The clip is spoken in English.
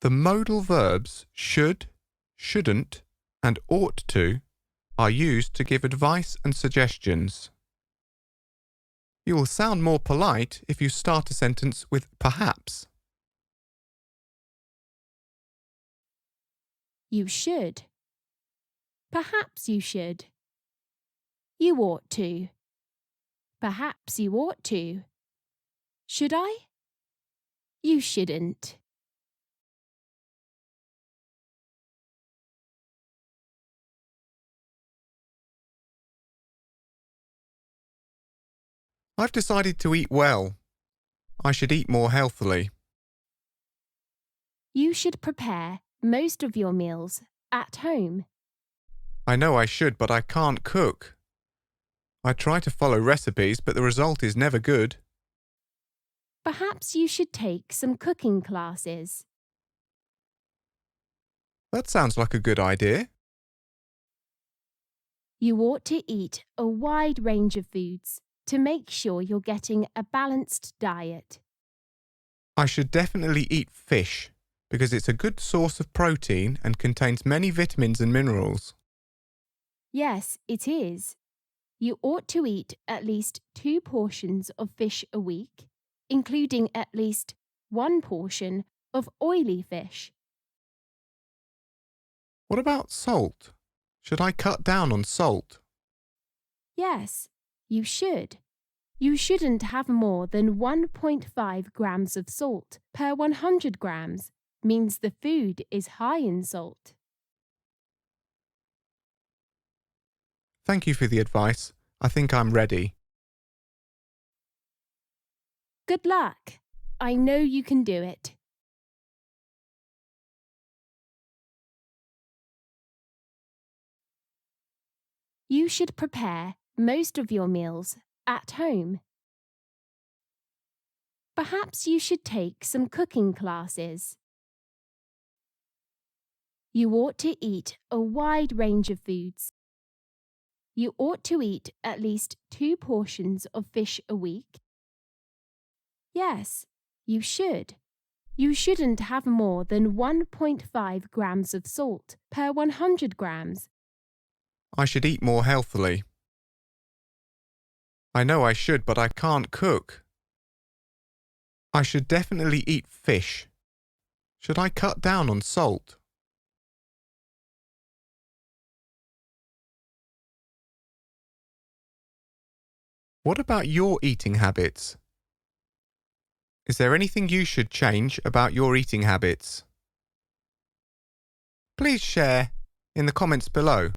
The modal verbs should, shouldn't, and ought to are used to give advice and suggestions. You will sound more polite if you start a sentence with perhaps. You should. Perhaps you should. You ought to. Perhaps you ought to. Should I? You shouldn't. I've decided to eat well. I should eat more healthily. You should prepare most of your meals at home. I know I should, but I can't cook. I try to follow recipes, but the result is never good. Perhaps you should take some cooking classes. That sounds like a good idea. You ought to eat a wide range of foods to make sure you're getting a balanced diet. I should definitely eat fish because it's a good source of protein and contains many vitamins and minerals. Yes, it is. You ought to eat at least 2 portions of fish a week, including at least 1 portion of oily fish. What about salt? Should I cut down on salt? Yes, you should. You shouldn't have more than 1.5 grams of salt per 100 grams, means the food is high in salt. Thank you for the advice. I think I'm ready. Good luck. I know you can do it. You should prepare most of your meals at home. Perhaps you should take some cooking classes. You ought to eat a wide range of foods. You ought to eat at least 2 portions of fish a week. Yes, you should. You shouldn't have more than 1.5 grams of salt per 100 grams. I should eat more healthily. I know I should, but I can't cook. I should definitely eat fish. Should I cut down on salt? What about your eating habits? Is there anything you should change about your eating habits? Please share in the comments below.